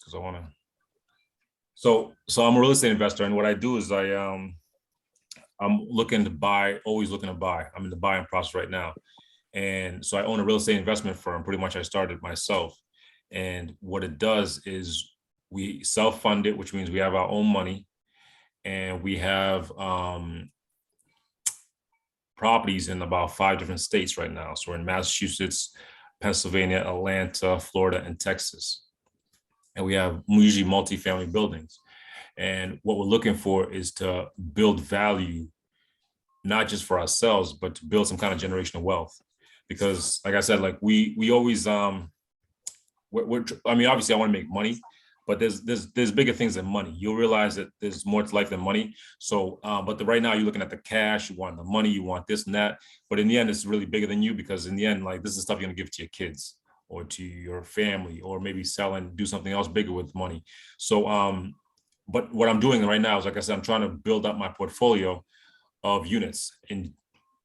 because I want to. So I'm a real estate investor, and what I do is I'm looking to buy, always looking to buy. I'm in the buying process right now. And so I own a real estate investment firm. Pretty much I started myself. And what it does is we self-fund it, which means we have our own money, and we have properties in about 5 different states right now. So we're in Massachusetts, Pennsylvania, Atlanta, Florida, and Texas. And we have usually multifamily buildings. And what we're looking for is to build value, not just for ourselves, but to build some kind of generational wealth. Because like I said, like we always, I mean, obviously I want to make money, but there's bigger things than money. You'll realize that there's more to life than money. So, but right now you're looking at the cash, you want the money, you want this and that. But in the end, it's really bigger than you, because in the end, like this is stuff you're gonna give to your kids or to your family, or maybe sell and do something else bigger with money. So, but what I'm doing right now is, like I said, I'm trying to build up my portfolio of units in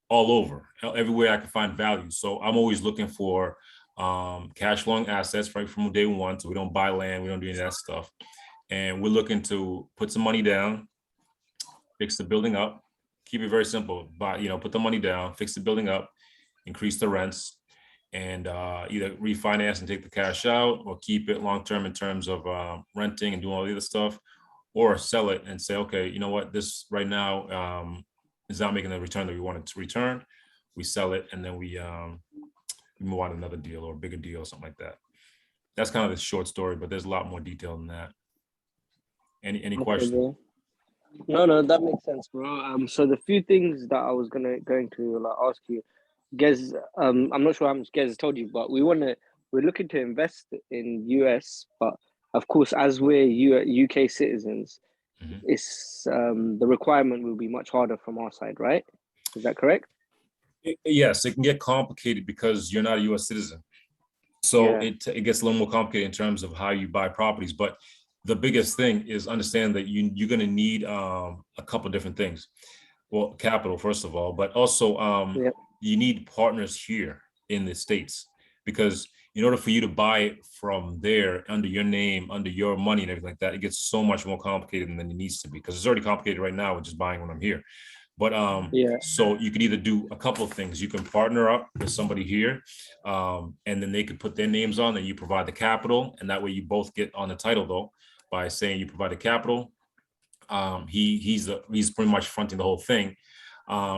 all over, everywhere I can find value. So I'm always looking for cash flowing assets right from day one. So we don't buy land, we don't do any of that stuff. And we're looking to put some money down, fix the building up, keep it very simple, but put the money down, fix the building up, increase the rents, and either refinance and take the cash out, or keep it long-term in terms of renting and doing all the other stuff, or sell it and say, okay, you know what, this right now is not making the return that we wanted to return. We sell it, and then we move on to another deal or a bigger deal or something like that. That's kind of the short story, but there's a lot more detail than that. Any questions? No, that makes sense, bro. So the few things that I was going to like ask you, Gez, I'm not sure how much Gez has told you, but we're looking to invest in US, but of course, as we're UK citizens, it's the requirement will be much harder from our side, right? Is that correct? Yes, it can get complicated because you're not a US citizen. So it gets a little more complicated in terms of how you buy properties. But the biggest thing is understand that you're going to need a couple different things. Well, capital, first of all, but also you need partners here in the States, because in order for you to buy it from there under your name, under your money and everything like that, it gets so much more complicated than it needs to be, because it's already complicated right now with just buying when I'm here. But so you could either do a couple of things. You can partner up with somebody here, and then they could put their names on, and you provide the capital, and that way you both get on the title, though, by saying you provide the capital. He's pretty much fronting the whole thing.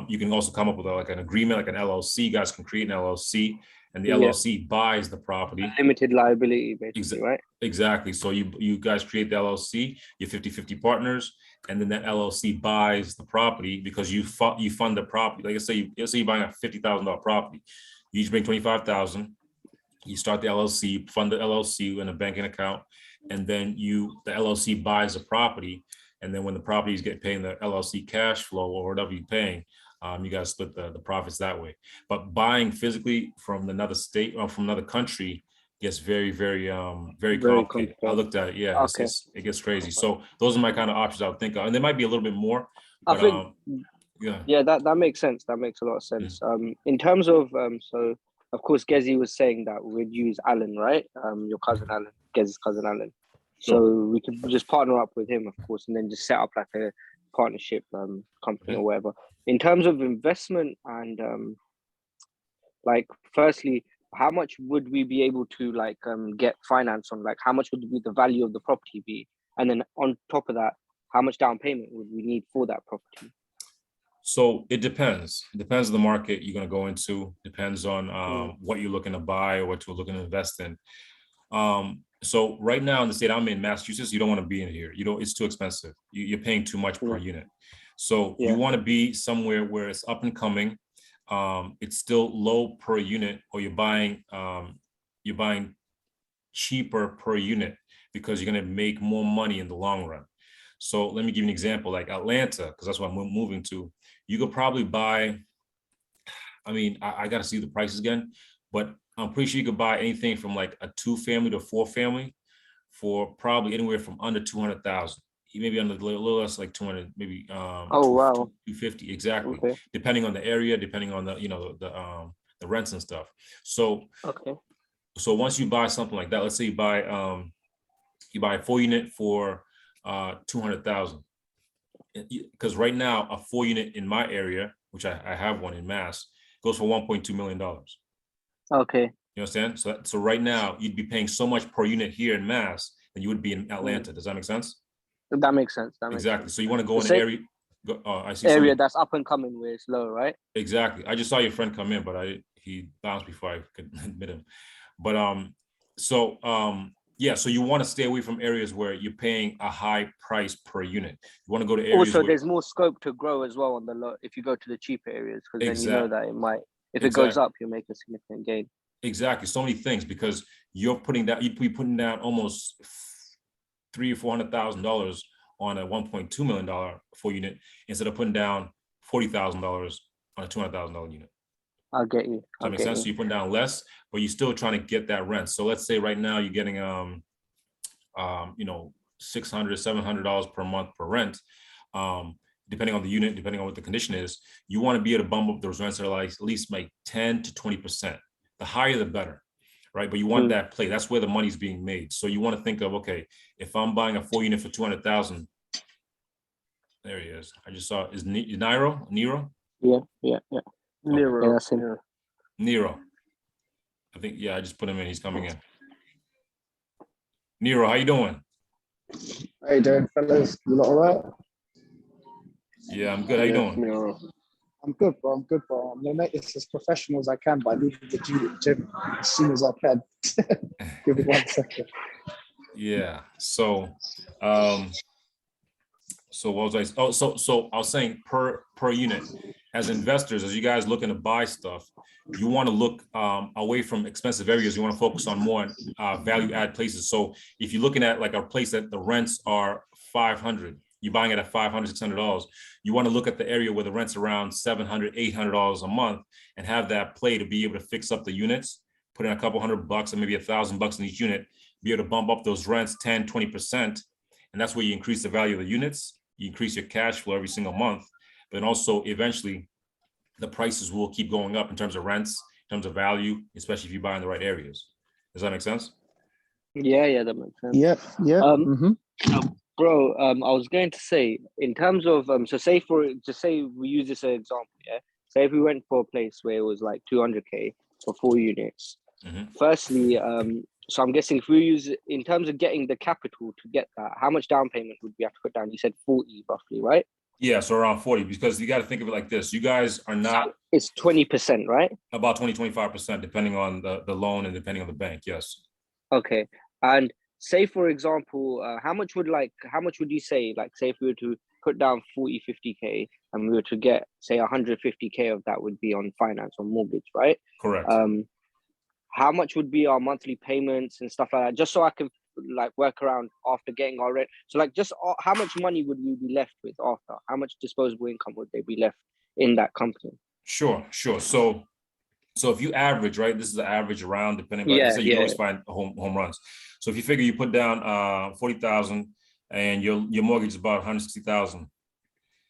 You can also come up with like an agreement, like an LLC. You guys can create an LLC, and the LLC buys the property. Limited liability, basically, right? Exactly. So you guys create the LLC, you're 50-50 partners, and then that LLC buys the property, because you fund the property. Like let's say you're buying a $50,000 property. You each bring $25,000. You start the LLC, fund the LLC in a banking account, and then the LLC buys the property. And then when the properties get paying the LLC cash flow or whatever you're paying, you guys split the profits that way. But buying physically from another state or from another country gets very, very, very complicated. I looked at it. Yeah, okay. It gets crazy. So those are my kind of options I would think of. And there might be a little bit more. But, I think, that makes sense. That makes a lot of sense. In terms of, so of course, Gezi was saying that we'd use Alan, right? Your cousin Alan, Gezi's cousin Alan. So we could just partner up with him, of course, and then just set up like a partnership company or whatever. In terms of investment and like, firstly, how much would we be able to like get finance on? Like, how much would be the value of the property be? And then on top of that, how much down payment would we need for that property? So it depends. It depends on the market you're going to go into. Depends on what you're looking to buy or what you're looking to invest in. So right now in the state I'm in, Massachusetts, you don't want to be in here. It's too expensive. You're paying too much per unit. So you want to be somewhere where it's up and coming. It's still low per unit, or you're buying cheaper per unit, because you're going to make more money in the long run. So let me give you an example, like Atlanta, because that's what I'm moving to. You could probably buy, I got to see the prices again, but I'm pretty sure you could buy anything from like a 2-family to 4-family for probably anywhere from under 200,000. Maybe under a little less, like 200, maybe 250, exactly. Okay. Depending on the area, depending on the the rents and stuff. So so once you buy something like that, let's say you buy You buy a 4-unit for 200,000. Because right now, a 4-unit in my area, which I have one in Mass, goes for $1.2 million. Okay. You understand? So right now, you'd be paying so much per unit here in Mass than you would be in Atlanta. Does that make sense? That makes sense. Exactly. So you want to go in the an area. I see area something. that's up and coming where it's low, right? Exactly. I just saw your friend come in, but he bounced before I could admit him. But yeah, so you want to stay away from areas where you're paying a high price per unit. You want to go to areas also there's more scope to grow as well on the low if you go to the cheaper areas, because then you know that it might, if it goes up, you'll make a significant gain. Exactly. So many things, because you'd be putting down almost $300,000 or $400,000 on a $1.2 million 4-unit instead of putting down $40,000 on a $200,000 unit. I'll get you. Does that make sense? So you're putting down less, but you're still trying to get that rent. So let's say right now you're getting $600, $700 per month per rent. Depending on the unit, depending on what the condition is, you want to be able to bump up those rents that are like at least like 10 to 20%. The higher the better, right? But you want that play. That's where the money's being made. So you want to think of, okay, if I'm buying a 4-unit for 200,000, there he is. I just saw, is Nero? Yeah. Nero. That's him. Nero. I think, yeah, I just put him in. He's coming in. Nero, how you doing? How you doing, fellas? You lot all right? Yeah, I'm good. How you doing? Nero. I'm good, bro. I'm gonna make this as professional as I can by leaving the gym as soon as I can. Give me 1 second. Yeah. So what was I? Oh, so I was saying per unit, as investors, as you guys looking to buy stuff, you want to look away from expensive areas. You want to focus on more value add places. So if you're looking at like a place that the rents are $500, you're buying it at $500, $600, you want to look at the area where the rent's around $700, $800 a month and have that play to be able to fix up the units, put in a couple $100 and maybe $1,000 in each unit, be able to bump up those rents 10, 20%. And that's where you increase the value of the units. You increase your cash flow every single month, but then also eventually the prices will keep going up in terms of rents, in terms of value, especially if you buy in the right areas. Does that make sense? Yeah, that makes sense. Yeah. Bro, I was going to say, in terms of so say we use this as an example, yeah. Say if we went for a place where it was like 200K for 4 units. Firstly, so I'm guessing if we use it in terms of getting the capital to get that, how much down payment would we have to put down? You said 40 roughly, right? Yeah, so around 40, because you got to think of it like this. You guys are not. It's 20%, right? About 20, 25%, depending on the loan and depending on the bank. Yes. Okay. And say, for example, how much would you say, like, say if we were to put down 40, 50K and we were to get, say, 150K of that would be on finance or mortgage, right? Correct. How much would be our monthly payments and stuff like that? Just so I can like work around after getting our rent. So like just how much money would we be left with after? How much disposable income would they be left in that company? Sure. So if you average, right, this is the average around, depending on, you can always find home runs. So if you figure you put down 40,000 and your mortgage is about 160,000.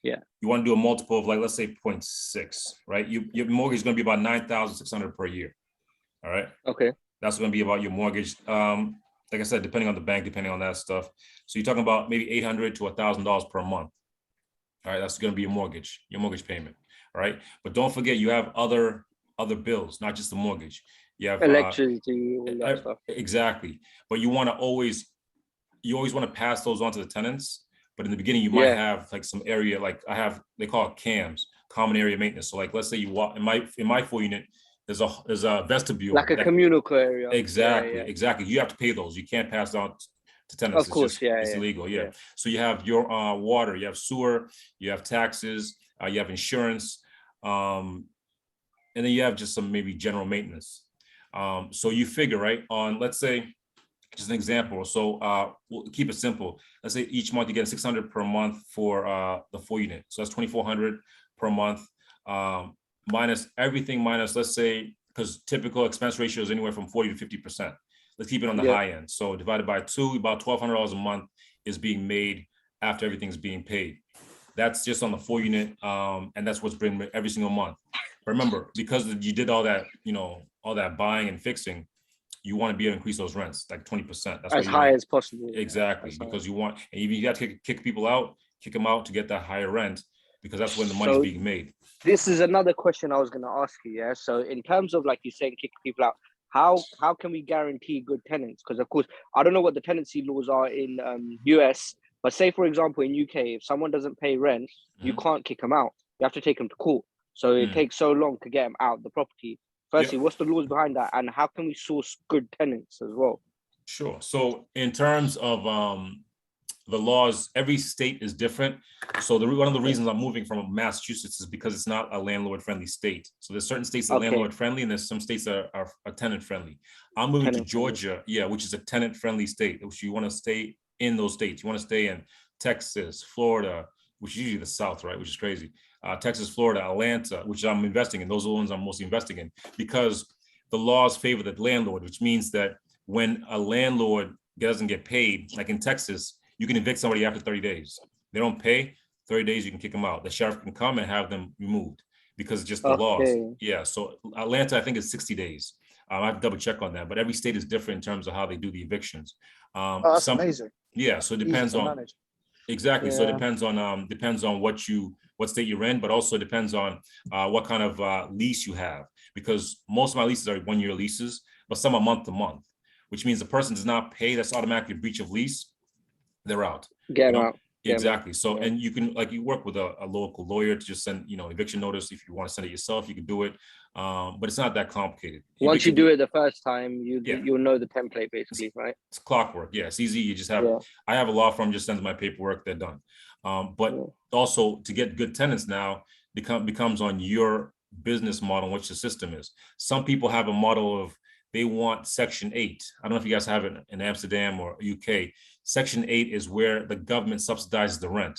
Yeah. You want to do a multiple of like, let's say 0.6, right? Your mortgage is going to be about 9,600 per year. All right. Okay. That's going to be about your mortgage. Like I said, depending on the bank, depending on that stuff. So you're talking about maybe $800 to $1,000 per month. All right. That's going to be your mortgage payment. All right. But don't forget, you have other bills, not just the mortgage. You have electricity, all that stuff. Exactly. But you always want to pass those on to the tenants. But in the beginning, you might have like some area, like they call it CAMs, common area maintenance. So like, let's say you walk in my 4 unit, there's a vestibule, like a communal area. Exactly. You have to pay those. You can't pass on to tenants. Of course, it's illegal. Yeah. So you have your water, you have sewer, you have taxes, you have insurance, and then you have just some maybe general maintenance. So you figure, right, on, let's say, just an example. So we'll keep it simple. Let's say each month you get $600 per month for the 4 unit. So that's $2,400 per month. Minus everything, let's say, because typical expense ratio is anywhere from 40 to 50%. Let's keep it on the high end. So divided by 2, about $1,200 a month is being made after everything's being paid. That's just on the 4 unit, and that's what's bringing every single month. Remember, because you did all that, all that buying and fixing, you want to be able to increase those rents like 20%. That's as high as possible. Exactly, because you want, and if you got to kick people out, kick them out to get that higher rent, because that's when the money's being made. This is another question I was going to ask you. Yeah. So in terms of, like you saying, kick people out, how can we guarantee good tenants? Because of course, I don't know what the tenancy laws are in US, but say for example in UK, if someone doesn't pay rent, you can't kick them out. You have to take them to court. So it takes so long to get them out of the property. Firstly, what's the laws behind that, and how can we source good tenants as well? Sure. So in terms of the laws, every state is different. So one of the reasons I'm moving from Massachusetts is because it's not a landlord-friendly state. So there's certain states that are landlord-friendly, and there's some states that are tenant-friendly. I'm moving to Georgia, which is a tenant-friendly state, which you want to stay in those states. You want to stay in Texas, Florida, which is usually the South, right? Which is crazy. Texas, Florida, Atlanta, which I'm investing in. Those are the ones I'm mostly investing in, because the laws favor the landlord, which means that when a landlord doesn't get paid, like in Texas, you can evict somebody after 30 days. They don't pay, 30 days, you can kick them out. The sheriff can come and have them removed because it's just the laws. Yeah, so Atlanta, I think it's 60 days. I have to double check on that, but every state is different in terms of how they do the evictions. That's amazing. Yeah, so it depends on, exactly. So it depends on what state you're in, but also depends on what kind of lease you have, because most of my leases are 1-year leases, but some are month to month, which means the person does not pay, that's automatically a breach of lease. They're out. Get them out. Exactly. So, and you can, like, you work with a local lawyer to just send, eviction notice. If you want to send it yourself, you can do it. But it's not that complicated. Once you do it the first time, you'll know the template basically, right? It's clockwork. Yeah, it's easy. You just have, I have a law firm, just sends my paperwork, they're done. But also to get good tenants now becomes on your business model, which the system is. Some people have a model of, they want Section 8. I don't know if you guys have it in Amsterdam or UK. Section 8 is where the government subsidizes the rent,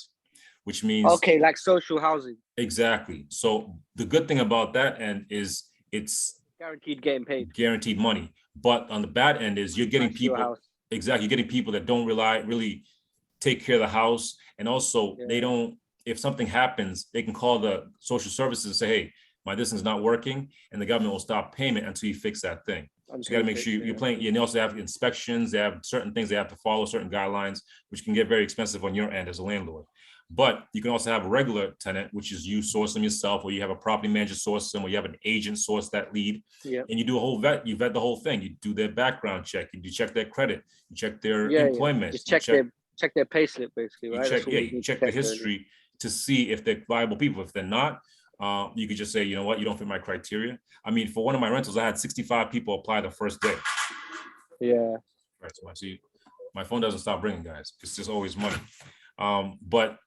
which means... Okay, like social housing. Exactly. So the good thing about that end is it's... guaranteed getting paid. Guaranteed money. But on the bad end is you're getting people... Exactly. You're getting people that don't really take care of the house. And also they don't... If something happens, they can call the social services and say, hey, my this is not working, and the government will stop payment until you fix that thing. So you got to make sure you're playing. And also have inspections. They have certain things they have to follow, certain guidelines, which can get very expensive on your end as a landlord. But you can also have a regular tenant, which is you source them yourself, or you have a property manager source them, or you have an agent source that lead. And you do a whole vet. You vet the whole thing. You do their background check. You check their credit. You check their employment. Just check their payslip, basically, right? You check the history to see if they're viable people. If they're not, you could just say, you know what, you don't fit my criteria. I mean, for one of my rentals, I had 65 people apply the first day. Yeah. Right. So I see my phone doesn't stop ringing, guys. It's just always money. But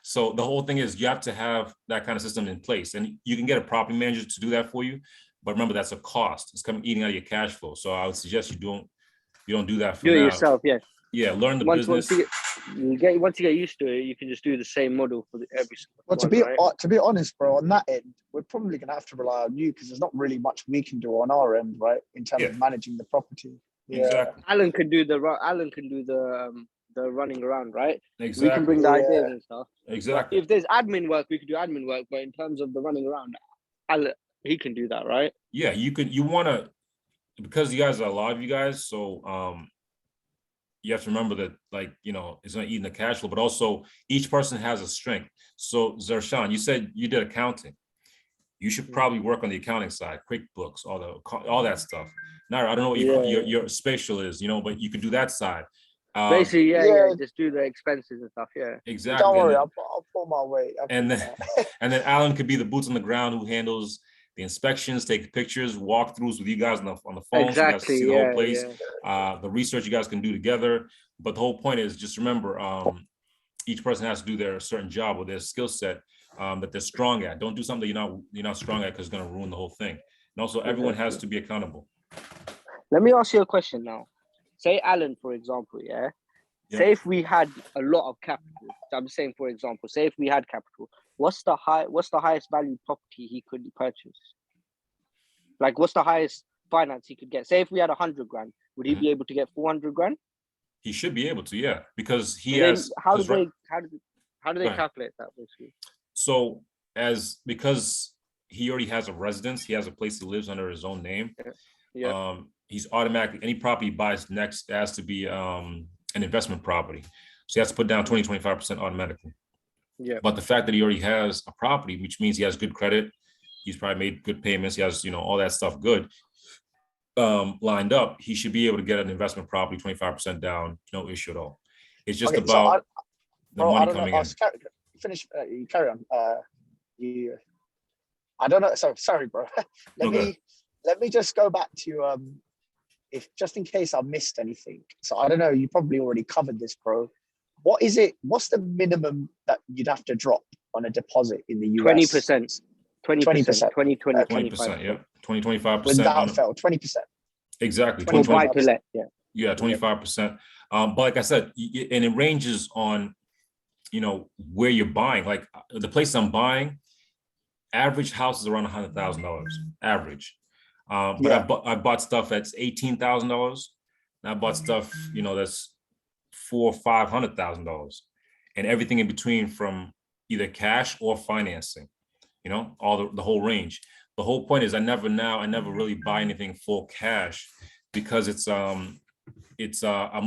so the whole thing is you have to have that kind of system in place, and you can get a property manager to do that for you. But remember, that's a cost. It's coming eating out of your cash flow. So I would suggest you don't do that for now. Do it yourself, yeah. Yeah, learn the business. Once you get used to it, you can just do the same model for every single one, to be honest, bro, on that end, we're probably gonna have to rely on you, because there's not really much we can do on our end, right, in terms of managing the property. Exactly. Alan can do the running around, right? Exactly. We can bring the ideas and stuff. Exactly. But if there's admin work, we could do admin work. But in terms of the running around, Alan, he can do that, right? Yeah, you want to, because you guys are a lot of you guys, so you have to remember that, like, it's not eating the cash flow, but also each person has a strength. So Zershan, you said you did accounting. You should probably work on the accounting side, QuickBooks, all that stuff. Now, I don't know what your spatial is, but you could do that side. Basically, just do the expenses and stuff. Yeah, exactly. Don't worry, I'll pull my weight. And then Alan could be the boots on the ground who handles the inspections, take pictures, walkthroughs with you guys on the phone. Exactly. So you guys see the whole place. The research you guys can do together. But the whole point is just remember, each person has to do their certain job with their skill set that they're strong at. Don't do something you're not strong at, because it's going to ruin the whole thing. And also, everyone has to be accountable. Let me ask you a question now. Say Alan, for example, say if we had a lot of capital. So I'm saying, for example, say if we had capital, what's the highest value property he could purchase? Like, what's the highest finance he could get? Say if we had 100 grand, would he be able to get 400 grand? He should be able to, yeah, because he and has. How do they calculate that, basically? So because he already has a residence, he has a place he lives under his own name. he's automatically, any property he buys next has to be an investment property. So he has to put down 25% automatically. Yeah. But the fact that he already has a property, which means he has good credit, he's probably made good payments, he has, all that stuff good lined up, he should be able to get an investment property 25% down, no issue at all. It's just about the money coming in. Finish. You carry on. I don't know. Sorry, bro. Let me just go back to if just in case I missed anything. So I don't know. You probably already covered this, bro. What is it? What's the minimum that you'd have to drop on a deposit in the US? 20%. 20%. 20%. Yeah. 25%. Without fail, 20%. Exactly. 25%. Yeah, 25%. But like I said, and it ranges on, where you're buying. Like the place I'm buying, average house is around $100,000 average. But I bought stuff that's $18,000. And I bought stuff, that's $400,000 or $500,000, and everything in between from either cash or financing. All the whole range. The whole point is I never really buy anything full cash because it's I'm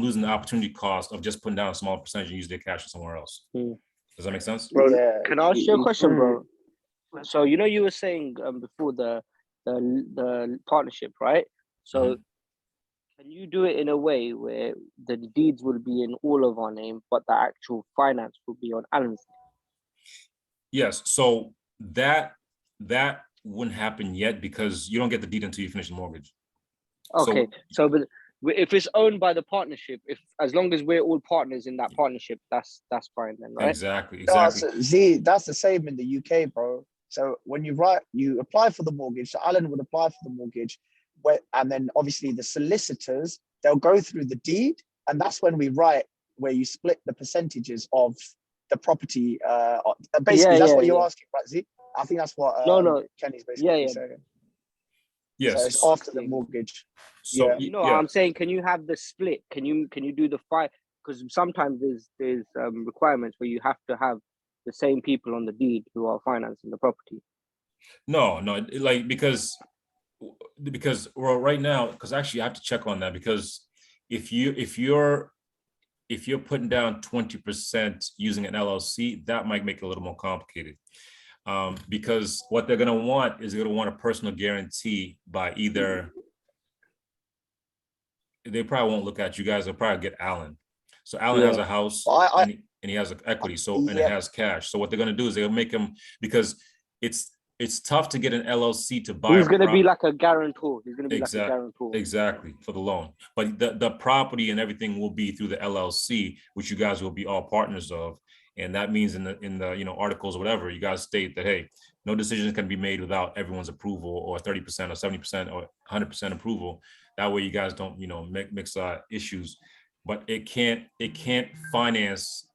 losing the opportunity cost of just putting down a small percentage and use their cash somewhere else. Does that make sense? Bro, can I ask you a question, bro? So you were saying before the partnership, right? So can you do it in a way where the deeds will be in all of our name, but the actual finance will be on Alan's name? Yes. So that wouldn't happen yet because you don't get the deed until you finish the mortgage. Okay. So but if it's owned by the partnership, as long as we're all partners in that partnership, that's fine then, right? Exactly. No, that's the same in the UK, bro. So when you apply for the mortgage, so Alan would apply for the mortgage, and then obviously the solicitors, they'll go through the deed, and that's when we write where you split the percentages of the property. Basically, that's what you're asking, right, Z? I think that's what Kenny's basically saying. Yes. So it's after the mortgage. So I'm saying, can you have the split? Can you do the five? Because sometimes there's requirements where you have to have the same people on the deed who are financing the property. No, like because right now, because actually I have to check on that, because if you're putting down 20% using an LLC, that might make it a little more complicated. Because what they're gonna want is a personal guarantee by either, they probably won't look at you guys, they'll probably get Alan. So Alan has a house and he has equity, and it has cash. So what they're gonna do is they'll make him, because it's tough to get an LLC to buy. He's gonna be like a guarantor. He's gonna be like a guarantor. Exactly, for the loan. But the property and everything will be through the LLC, which you guys will be all partners of. And that means in the articles or whatever, you guys state that, hey, no decisions can be made without everyone's approval, or 30% or 70% or 100% approval. That way you guys don't mix issues. But it can't finance,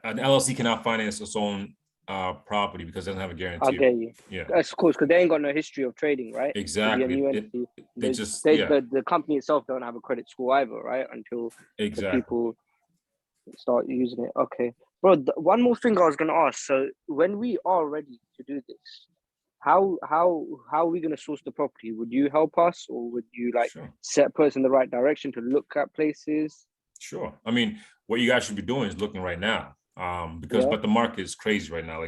an LLC cannot finance its own property because it doesn't have a guarantee. I get you. Yeah, that's of course, because they ain't got no history of trading, right? Exactly. The company itself don't have a credit score either, right? Until the people start using it. Okay. Bro, one more thing I was going to ask. So when we are ready to do this, how are we going to source the property? Would you help us, or would you put us in the right direction to look at places? Sure. I mean, what you guys should be doing is looking right now, but the market is crazy right now.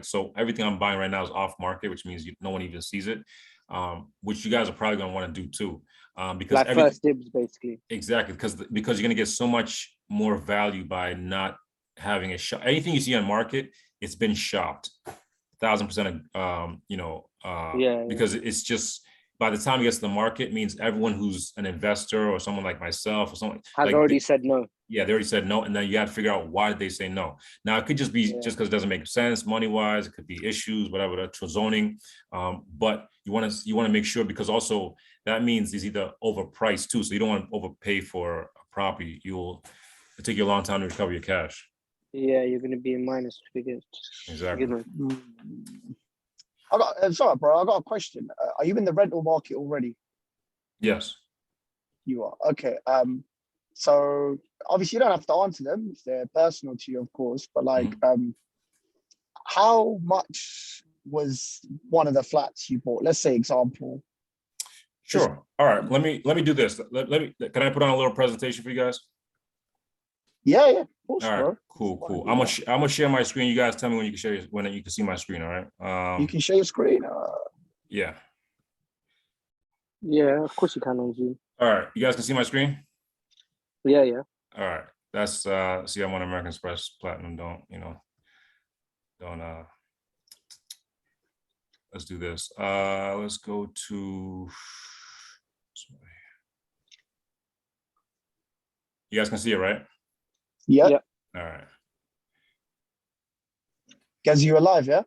So everything I'm buying right now is off market, which means no one even sees it, which you guys are probably going to want to do too. Because first dibs, basically. Exactly, because you're going to get so much more value by not having a shop. Anything you see on market, it's been shopped 1,000%. Because it's just, by the time it gets to the market, means everyone who's an investor or someone like myself or someone has already said no. Yeah, they already said no, and then you got to figure out why did they say no. Now it could just be just because it doesn't make sense money wise. It could be issues, whatever, the zoning. But you want to make sure, because also that means it's either overpriced too. So you don't want to overpay for a property. It'll take you a long time to recover your cash. Yeah, you're going to be in minus to begin. Exactly. Sorry, bro. I got a question. Are you in the rental market already? Yes. You are. Okay. So obviously you don't have to answer them if they're personal to you, of course. But how much was one of the flats you bought? Let's say example. Sure. All right. Let me do this. Let me. Can I put on a little presentation for you guys? Yeah, of course, All right. bro. Cool. I'm gonna share my screen. You guys tell me when you can share when you can see my screen. All right. You can share your screen. Yeah. Yeah, of course you can on Zoom. All right. You guys can see my screen. Yeah. All right. That's see, I'm on American Express Platinum. Don't. Let's do this. Let's go to. You guys can see it, right? Yeah. All right. Guys, you alive, yeah?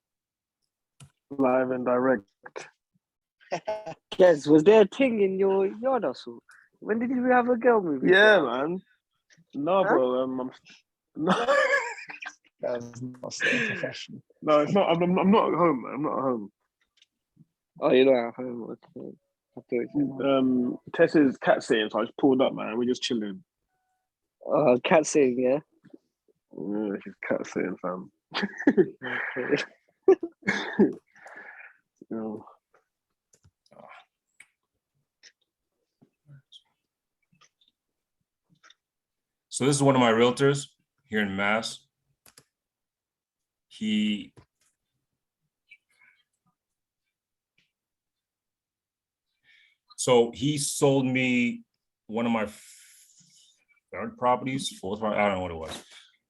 Live and direct. Yes, was there a thing in your yard or so? When did you have a girl movie? Yeah, man. No, Huh? bro. No. That's not so professional. No, it's not. I'm not at home, man. I'm not at home. Oh, you're not at home. Okay. I thought you said Tessa's cat sitting, so I just pulled up, man. We're just chilling. cat sitting, yeah. Yeah, she's cat sitting, fam. Okay. You know. So this is one of my realtors here in Mass. So he sold me one of my third properties, fourth property, I don't know what it was.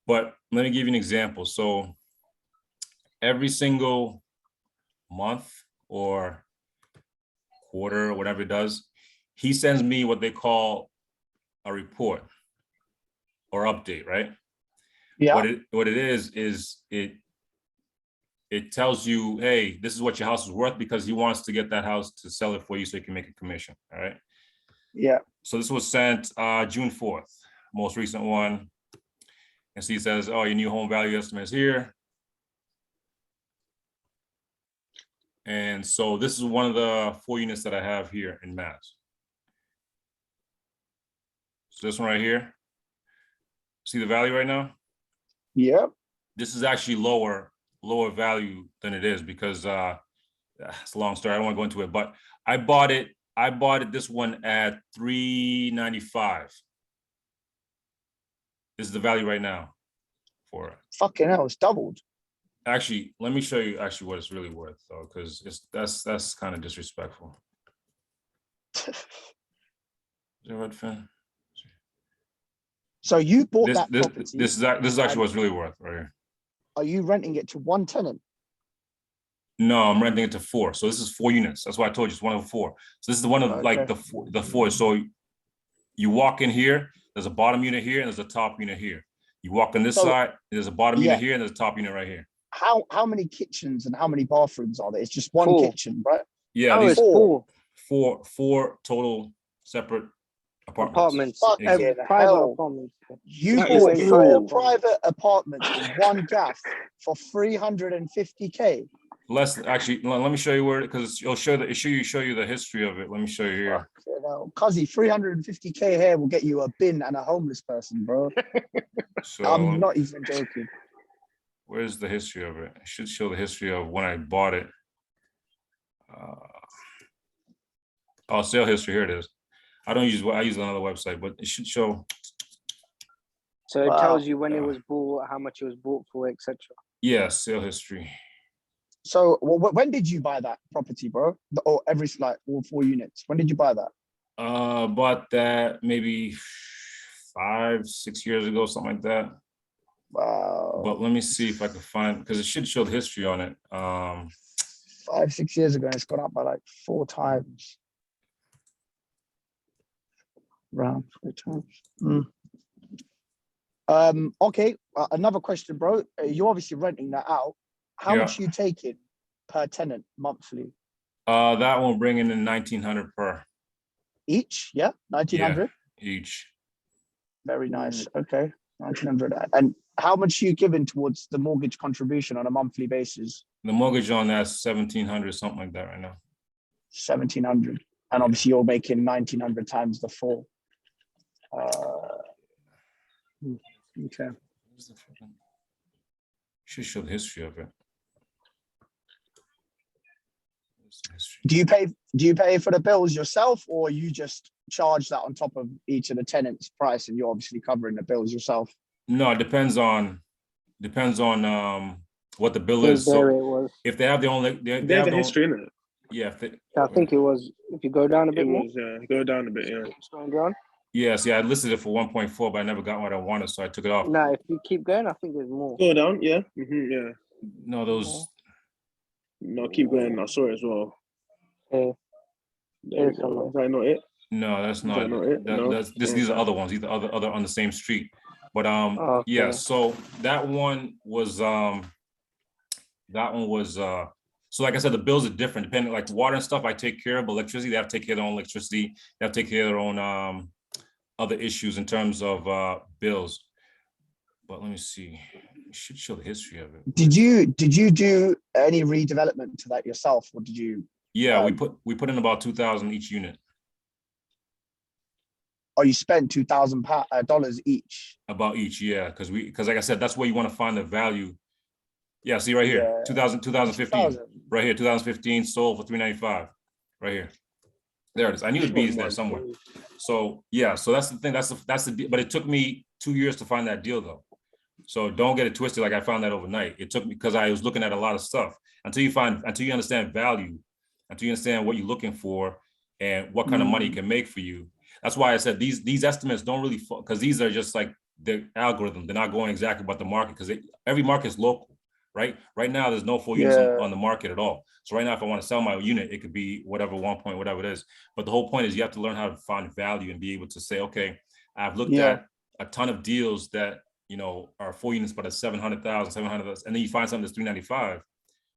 But let me give you an example. So every single month or quarter or whatever it does, he sends me what they call a report or update, right? Yeah. What it is it tells you, hey, this is what your house is worth, because he wants to get that house to sell it for you so he can make a commission. All right. Yeah. So this was sent June 4th, most recent one. And so he says, oh, your new home value estimate is here. And so this is one of the 4 units that I have here in Mass. So this one right here. See the value right now? Yeah. This is actually lower value than it is because it's a long story. I don't want to go into it, but I bought it this one at $395. This is the value right now for it. Fucking hell, it's doubled. Actually, let me show you actually what it's really worth though, because that's kind of disrespectful. Is it Redfin? So you bought that property. This is actually what's really worth right here. Are you renting it to one tenant? No, I'm renting it to 4. So this is 4 units. That's why I told you it's one of 4. So this is the one of like the four. So you walk in here, there's a bottom unit here, and there's a top unit here. You walk on this side, there's a bottom unit here, and there's a top unit right here. How many kitchens and how many bathrooms are there? It's just one kitchen, right? Yeah, these four total separate apartments. Private apartments. You bought 4 private apartments with 1 gaff for $350K. Less, actually, let me show you where, because it'll show you the history of it. Let me show you here. Cuzzy, $350K here will get you a bin and a homeless person, bro. So I'm not even joking. Where's the history of it? It should show the history of when I bought it. Sale history, here it is. I use another website, but it should show. So it tells you when it was bought, how much it was bought for, etc. Yeah, sale history. So when did you buy that property, bro? Or all 4 units? When did you buy that? Bought that maybe 5-6 years ago, something like that. Wow. But let me see if I can find, because it should show the history on it. 5-6 years ago, it's gone up by like 4 times. Around 4 times. Okay, another question, bro. You're obviously renting that out. How much are you taking per tenant monthly? That one bringing in 1,900 per. Each, yeah? 1,900? Yeah, each. Very nice. Okay, 1,900. And how much are you giving towards the mortgage contribution on a monthly basis? The mortgage on that's 1,700, something like that right now. 1,700. And obviously you're making 1,900 times the 4. Okay. Should show the history of it. Do you pay for the bills yourself, or you just charge that on top of each of the tenants' price, and you're obviously covering the bills yourself? No, it depends on what the bill is. There So it was. if they have their own, they have There's a their own, history in it. yeah. I think it was. If you go down a bit It more, was, yeah. Go down a bit, yeah. scrolling down. Yeah, see, I listed it for 1.4, but I never got what I wanted, so I took it off. Nah, if you keep going, I think there's more. Go down, yeah. Yeah. No, those. No, keep going. I saw it as well. Okay. There we go. Is that not it? No, that's not. not it? No? These are other ones. These are other on the same street. But Okay. yeah. So that one was so like I said, the bills are different depending. Like water and stuff, I take care of. But electricity, they have to take care of their own electricity. They have to take care of their own other issues in terms of bills. But let me see. It should show the history of it. Did you do any redevelopment to that yourself, or did you? Yeah, we put in about 2,000 each unit. Or you spent $2,000 each? About each, yeah, because like I said, that's where you want to find the value. Yeah, see right here, Yeah. 2015, right here, 2015 sold for $395, right here. There it is. I knew it'd be there somewhere. So yeah, so that's the thing. That's the. But it took me 2 years to find that deal though. So don't get it twisted. Like I found that overnight. It took me because I was looking at a lot of stuff until you understand value, until you understand what you're looking for and what kind of money it can make for you. That's why I said these estimates don't really, because these are just like the algorithm. They're not going exactly about the market because every market is local, right? Right now, there's no full units on the market at all. So right now, if I want to sell my unit, it could be whatever 1 point, whatever it is. But the whole point is you have to learn how to find value and be able to say, okay, I've looked at a ton of deals that, are full units, but at 700,000, and then you find something that's 395.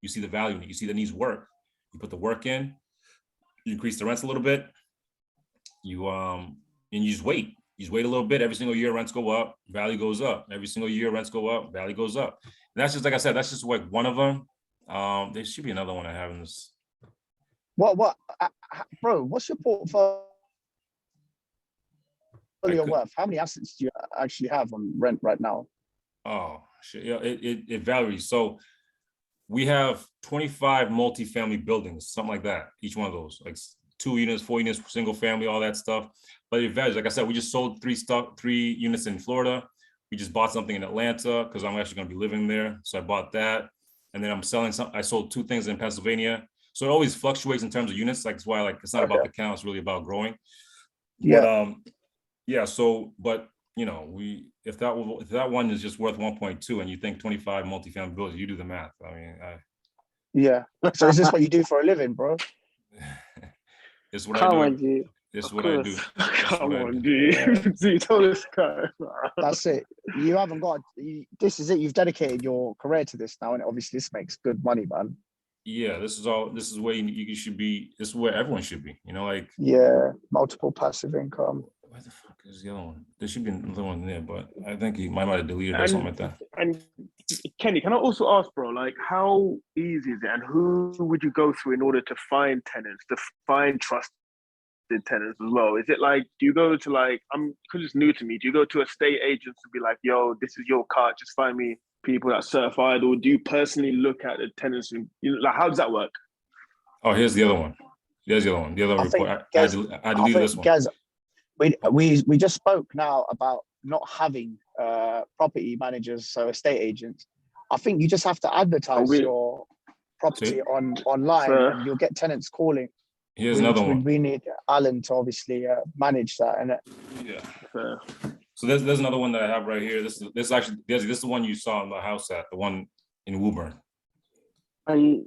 You see the value in it. You see that needs work. You put the work in, you increase the rents a little bit. And you just wait. You just wait a little bit. Every single year, rents go up, value goes up. Every single year, rents go up, value goes up. And that's just like I said. That's just like one of them. There should be another one I have in this. What, bro? What's your portfolio worth? How many assets do you actually have on rent right now? Oh shit! Yeah, it varies. So we have 25 multifamily buildings, something like that. Each one of those, like 2 units, 4 units, single family, all that stuff. But it varies. Like I said, we just sold 3 units in Florida. We just bought something in Atlanta because I'm actually going to be living there. So I bought that. And then I'm selling some. I sold 2 things in Pennsylvania. So it always fluctuates in terms of units. Like that's why it's not about the count, it's really about growing. Yeah. But so but if that one is just worth 1.2 and you think 25 multifamily buildings, you do the math. I mean, yeah. So is this what you do for a living, bro? It's what I do. It's what I do. Come on, dude. You told us. That's it. You haven't got. This is it. You've dedicated your career to this now, and obviously this makes good money, man. Yeah, this is where you should be. This is where everyone should be. Like. Yeah, multiple passive income. Where the fuck is the other one? There should be another one there, but I think he might have deleted it or something like that. And Kenny, can I also ask, bro, like how easy is it, and who would you go through in order to find tenants, to find trusted tenants as well? Is it like, do you go to because it's new to me, do you go to estate agents and be like, yo, this is your cart, just find me people that are certified, or do you personally look at the tenants and how does that work? Oh, here's the other one. There's the other one. The other report. I deleted this one. Guys, we just spoke now about not having property managers, so estate agents. I think you just have to advertise your property online, and you'll get tenants calling. Here's another one. We need Alan to obviously manage that, and yeah. So there's another one that I have right here. This is the one you saw in the house at the one in Woburn. Are you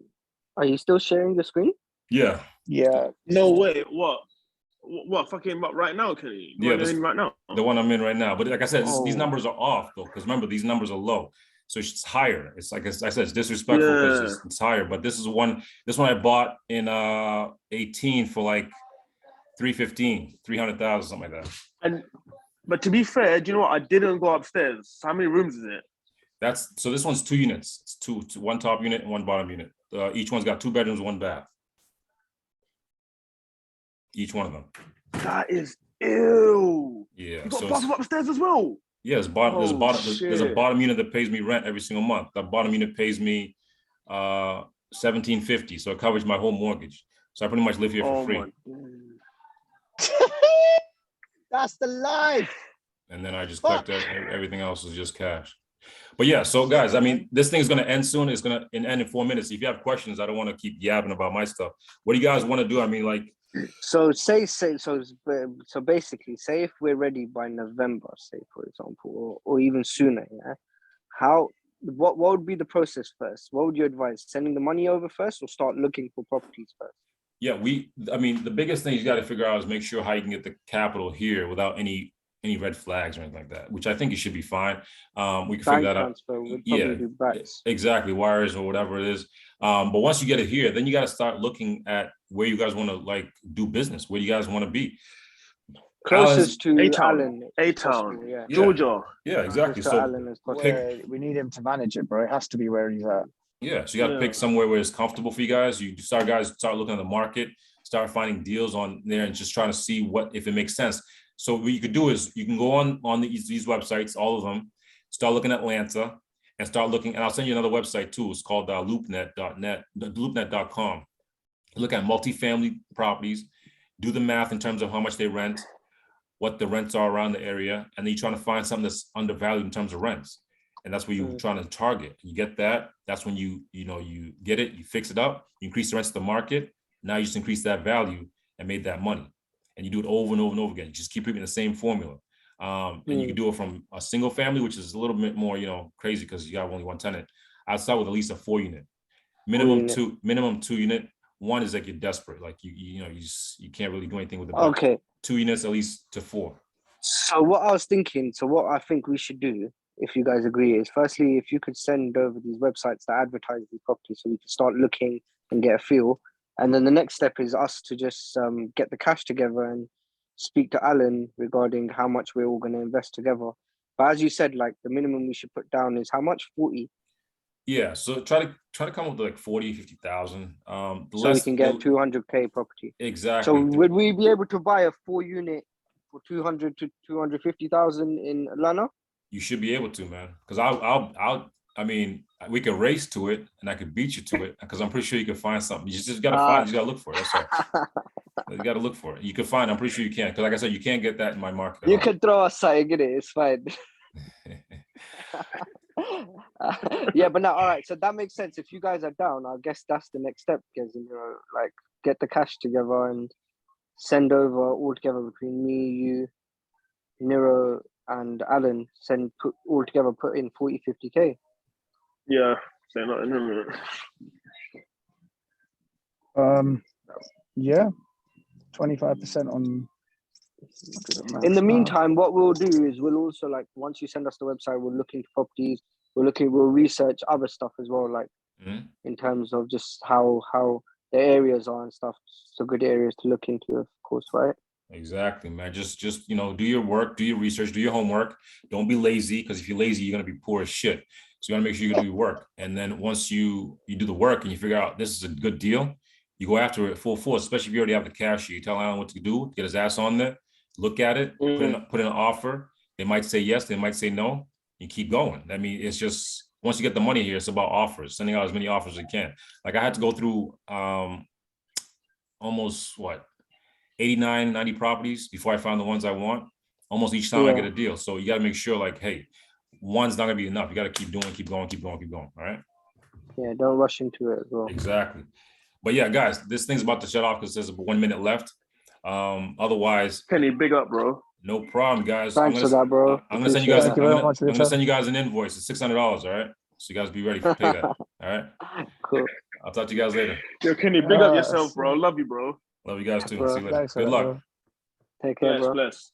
still sharing the screen? Yeah. Yeah. No way. What fucking right now, Kenny? Right now. The one I'm in right now. But like I said, these numbers are off though, because remember these numbers are low. So it's higher. It's like I said, it's disrespectful because it's higher. But this one I bought in 18 for like 300,000, something like that. But to be fair, do you know what? I didn't go upstairs. How many rooms is it? So this one's 2 units. It's two, one top unit and one bottom unit. Each one's got 2 bedrooms, 1 bath. Each one of them. That is ew. Yeah. You got bathroom upstairs as well. Yeah, there's a bottom unit that pays me rent every single month. That bottom unit pays me $1,750, so it covers my whole mortgage. So I pretty much live here for free. That's the life. And then I just collect everything else is just cash. But yeah, so guys, I mean, this thing is going to end soon. It's going to end in 4 minutes. If you have questions, I don't want to keep yapping about my stuff. What do you guys want to do? I mean, like, so basically, say if we're ready by November, say for example, or even sooner, yeah. What would be the process first? What would you advise? Sending the money over first, or start looking for properties first? Yeah, I mean, the biggest thing you got to figure out is make sure how you can get the capital here without any red flags or anything like that, which I think it should be fine. We can figure that out. Yeah, exactly, wires or whatever it is. But once you get it here, then you got to start looking at where you guys want to like do business, where you guys want to be. Closest to A-Town, yeah. Georgia. Yeah, exactly. So we need him to manage it, bro. It has to be where he's at. Yeah, so you got to pick somewhere where it's comfortable for you guys. You start looking at the market, start finding deals on there, and just trying to see if it makes sense. So what you could do is you can go on these websites, all of them, start looking at Atlanta, and start looking. And I'll send you another website too. It's called loopnet.com. Look at multifamily properties, do the math in terms of how much they rent, what the rents are around the area, and then you're trying to find something that's undervalued in terms of rents. And that's where you're trying to target. You get that. That's when you get it, you fix it up, you increase the rents of the market. Now you just increase that value and made that money. And you do it over and over and over again. You just keep repeating the same formula. And you can do it from a single family, which is a little bit more, crazy because you have only one tenant. I'd start with at least a 4-unit, minimum two unit. One is like you're desperate, like you can't really do anything with it. Okay. 2 units at least to 4. So what I think we should do, if you guys agree, is firstly, if you could send over these websites that advertise these properties so we can start looking and get a feel. And then the next step is us to just get the cash together and speak to Alan regarding how much we're all going to invest together. But as you said, like the minimum we should put down is how much? 40. Yeah, so try to come up with like 40, 50,000. So we can get 200K property. Exactly. So would we be able to buy a 4-unit for 200 to 250,000 in Atlanta? You should be able to, man. Because I mean, we could race to it, and I could beat you to it. Because I'm pretty sure you can find something. You just gotta find. You gotta look for it. That's all. You gotta look for it. You can find. I'm pretty sure you can. Because like I said, you can't get that in my market. You can throw us something in it. It's fine. Yeah, but now, all right. So that makes sense. If you guys are down, I guess that's the next step, because like get the cash together and send over all together between me, you, Nero, and Alan. Put in 40, 50K. Yeah, say nothing. Yeah, 25% on. In the meantime, what we'll do is we'll also, like, once you send us the website, we'll look into properties. We'll research other stuff as well, like in terms of just how the areas are and stuff. So good areas to look into, of course, right? Exactly, man. Just do your work, do your research, do your homework. Don't be lazy, because if you're lazy, you're gonna be poor as shit. So you gotta make sure you do your work. And then once you do the work and you figure out this is a good deal, you go after it full force, especially if you already have the cash. You tell Alan what to do, get his ass on there, look at it, put in an offer. They might say yes, they might say no. You keep going. I mean, it's just, once you get the money here, it's about offers, sending out as many offers as you can. Like I had to go through almost 89, 90 properties before I found the ones I want. Almost each time I get a deal. So you got to make sure, like, hey, one's not gonna be enough. You got to keep doing, keep going. All right. Yeah, don't rush into it as well. Exactly. But yeah, guys, this thing's about to shut off because there's 1 minute left. Otherwise, Kenny, big up, bro. No problem, guys. Thanks for that, bro. I'm gonna send you guys. I'm gonna send you guys an invoice. It's $600. All right. So you guys be ready to pay that. All right. Cool. I'll talk to you guys later. Yo, Kenny, big up yourself, bro. Love you, bro. Love you guys too. Bro. See you later. Good luck. Take care, bro. Bless.